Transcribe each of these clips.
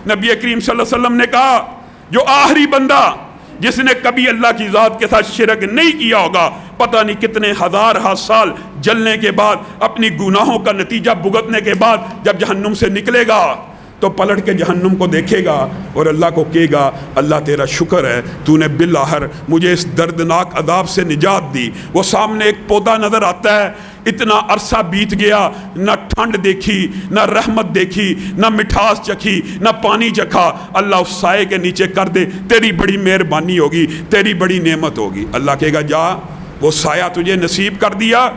नबी करीम सल्लल्लाहु अलैहि वसल्लम ने कहा जो आखिरी बंदा जिसने कभी अल्लाह की ज़ात के साथ शिरक नहीं किया होगा, पता नहीं कितने हजार साल जलने के बाद, अपनी गुनाहों का नतीजा भुगतने के बाद जब जहन्नुम से निकलेगा तो पलट के जहन्नुम को देखेगा और अल्लाह को कहेगा, अल्लाह तेरा शुक्र है, तूने बिल्लाहर मुझे इस दर्दनाक अदाब से निजात दी। वो सामने एक पौधा नज़र आता है, इतना अरसा बीत गया, ना ठंड देखी, ना रहमत देखी, ना मिठास चखी, ना पानी चखा। अल्लाह उस साए के नीचे कर दे, तेरी बड़ी मेहरबानी होगी, तेरी बड़ी नेमत होगी। अल्लाह कहेगा जा, वो साया तुझे नसीब कर दिया,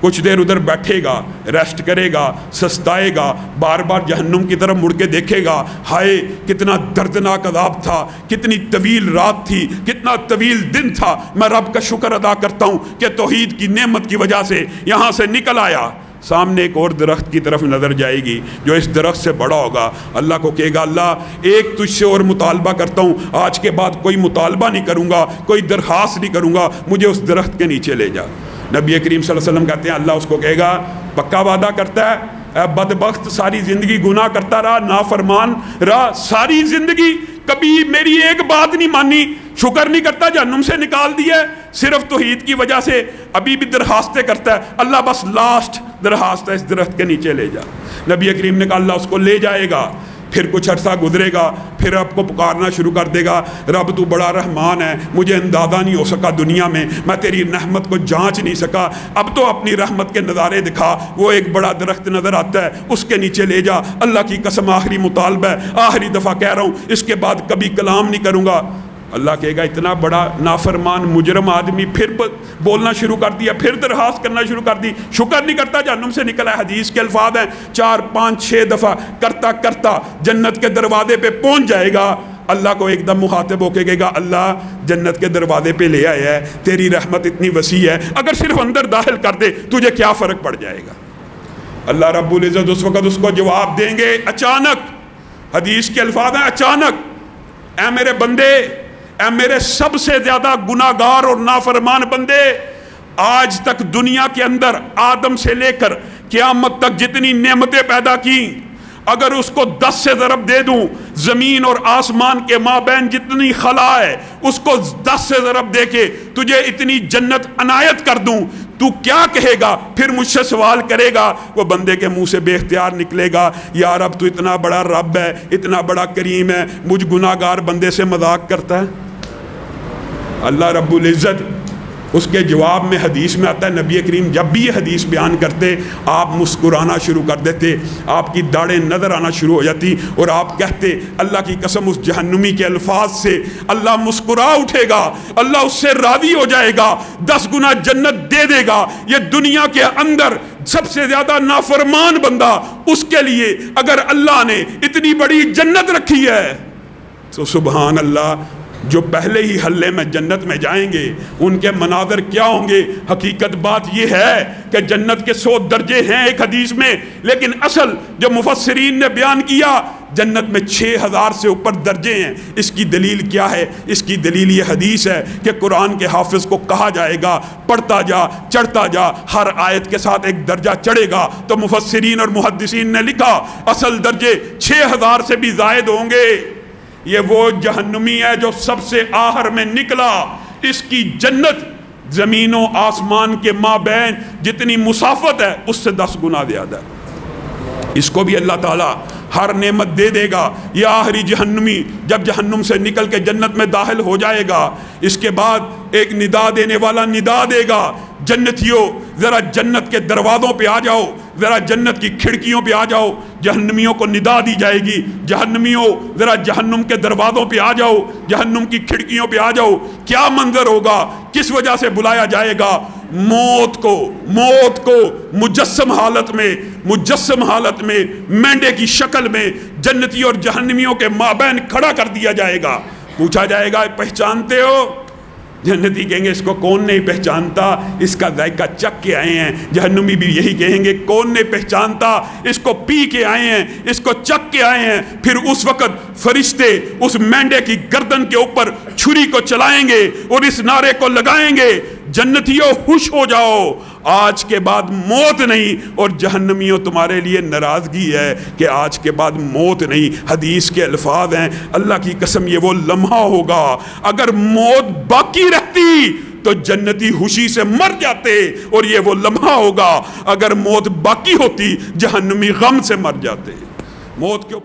कुछ देर उधर बैठेगा, रेस्ट करेगा, सस्ताएगा, बार बार जहन्नुम की तरफ मुड़ के देखेगा, हाय कितना दर्दनाक अज़ाब था, कितनी तवील रात थी, कितना तवील दिन था। मैं रब का शुक्र अदा करता हूँ कि तौहीद की नेमत की वजह से यहाँ से निकल आया। सामने एक और दरख्त की तरफ नज़र जाएगी जो इस दरख्त से बड़ा होगा। अल्लाह को कहेगा, अल्लाह एक तुझसे और मुतालबा करता हूँ, आज के बाद कोई मुतालबा नहीं करूँगा, कोई दरख्वास्त नहीं करूँगा, मुझे उस दरख्त के नीचे ले जा। नबी करीम सल्लल्लाहु अलैहि वसल्लम कहते हैं, अल्लाह उसको कहेगा, पक्का वादा करता है, बदबख्त सारी ज़िंदगी गुनाह करता रहा, नाफरमान रहा, सारी ज़िंदगी कभी मेरी एक बात नहीं मानी, शुक्र नहीं करता, जहन्नुम से निकाल दिया सिर्फ तौहीद की वजह से, अभी भी दरखास्तें करता है। अल्लाह बस लास्ट दरखास्त है, इस दरख्त के नीचे ले जा। नबी करीम ने कहा, अल्लाह उसको ले जाएगा, फिर कुछ अर्सा गुजरेगा, फिर रब को पुकारना शुरू कर देगा, रब तू बड़ा रहमान है, मुझे अंदाज़ा नहीं हो सका दुनिया में, मैं तेरी रहमत को जांच नहीं सका, अब तो अपनी रहमत के नज़ारे दिखा। वो एक बड़ा दरख्त नज़र आता है, उसके नीचे ले जा। अल्लाह की कसम आखिरी मुतालबा है, आखिरी दफ़ा कह रहा हूँ, इसके बाद कभी कलाम नहीं करूँगा। अल्लाह कहेगा, इतना बड़ा नाफरमान मुजरम आदमी, फिर बोलना शुरू कर दिया, फिर दरखास्त करना शुरू कर दी, शुक्र नहीं करता, जहन्नुम से निकला। हदीस के अल्फाज हैं, 4 5 6 दफ़ा करता करता जन्नत के दरवाजे पे पहुंच जाएगा। अल्लाह को एकदम मुखातिब होके कहेगा, अल्लाह जन्नत के दरवाजे पे ले आया है, तेरी रहमत इतनी वसी है, अगर सिर्फ अंदर दाखिल कर दे तुझे क्या फ़र्क पड़ जाएगा। अल्लाह रब्बुल इज़्ज़त उस वक़्त उसको जवाब देंगे, अचानक, हदीस के अल्फाज हैं, अचानक, ऐ मेरे बंदे, ऐ मेरे सबसे ज्यादा गुनाहगार और नाफरमान बंदे, आज तक दुनिया के अंदर आदम से लेकर क़यामत तक जितनी नेमतें पैदा की, अगर उसको 10 से ज़रब दे दूं, ज़मीन और आसमान के माबैन जितनी खला है उसको 10 से ज़रब दे के तुझे इतनी जन्नत अनायत कर दूं, तू क्या कहेगा? फिर मुझसे सवाल करेगा। वो बंदे के मुंह से बेख्तियार निकलेगा, यार अब तू इतना बड़ा रब है, इतना बड़ा करीम है, मुझ गुनाहगार बंदे से मजाक करता है। अल्लाह रब्बुल इज़्ज़त उसके जवाब में हदीस में आता है, नबी करीम जब भी ये हदीस बयान करते आप मुस्कुराना शुरू कर देते, आपकी दाढ़ें नज़र आना शुरू हो जाती और आप कहते, अल्लाह की कसम उस जहन्नुमी के अल्फाज से अल्लाह मुस्कुरा उठेगा, अल्लाह उससे राज़ी हो जाएगा, 10 गुना जन्नत दे देगा। ये दुनिया के अंदर सबसे ज़्यादा नाफरमान बंदा, उसके लिए अगर अल्लाह ने इतनी बड़ी जन्नत रखी है तो सुबहान अल्लाह, जो पहले ही हल्ले में जन्नत में जाएंगे उनके मनाज़र क्या होंगे। हकीकत बात यह है कि जन्नत के 100 दर्जे हैं एक हदीस में, लेकिन असल जो मुफस्सिरीन ने बयान किया, जन्नत में 6000 से ऊपर दर्जे हैं। इसकी दलील क्या है? इसकी दलील ये हदीस है कि कुरान के हाफिज को कहा जाएगा, पढ़ता जा, चढ़ता जा, हर आयत के साथ एक दर्जा चढ़ेगा। तो मुफस्सिरीन और मुहद्दिसीन ने लिखा, असल दर्जे 6000 से भी ज़ायद होंगे। ये वो जहन्नुमी है जो सबसे आखिर में निकला, इसकी जन्नत ज़मीनों आसमान के माबैन जितनी मुसाफत है उससे 10 गुना ज़्यादा है। इसको भी अल्लाह ताला हर नेमत दे देगा। यह आखिरी जहन्नुमी जब जहन्नुम से निकल के जन्नत में दाखिल हो जाएगा, इसके बाद एक निदा देने वाला निदा देगा, जन्नतियों ज़रा जन्नत के दरवाज़ों पे आ जाओ, ज़रा जन्नत की खिड़कियों पे आ जाओ। जहन्नमियों को निदा दी जाएगी, जहन्नमियों ज़रा जहन्नुम के दरवाज़ों पे आ जाओ, जहन्नुम की खिड़कियों पे आ जाओ। क्या मंजर होगा, किस वजह से बुलाया जाएगा? मौत को मुजस्सम हालत में मेंढे की शक्ल में जन्नती और जहन्नमियों के माबैन खड़ा कर दिया जाएगा। पूछा जाएगा, पहचानते हो? जन्नती कहेंगे, इसको कौन नहीं पहचानता, इसका जायका चख के आए हैं। जहन्नुमी भी यही कहेंगे, कौन नहीं पहचानता, इसको पी के आए हैं, इसको चख के आए हैं। फिर उस वक़्त फरिश्ते उस मेंढे की गर्दन के ऊपर छुरी को चलाएंगे और इस नारे को लगाएंगे, जन्नतियों खुश हो जाओ, آج کے بعد موت نہیں، اور جہنمیوں تمہارے لیے ناراضگی ہے کہ آج کے بعد موت نہیں۔ حدیث کے الفاظ ہیں، اللہ کی قسم یہ وہ لمحہ ہوگا اگر موت باقی رہتی تو جنتی خوشی سے مر جاتے، اور یہ وہ لمحہ ہوگا اگر موت باقی ہوتی جہنمی غم سے مر جاتے۔ موت کے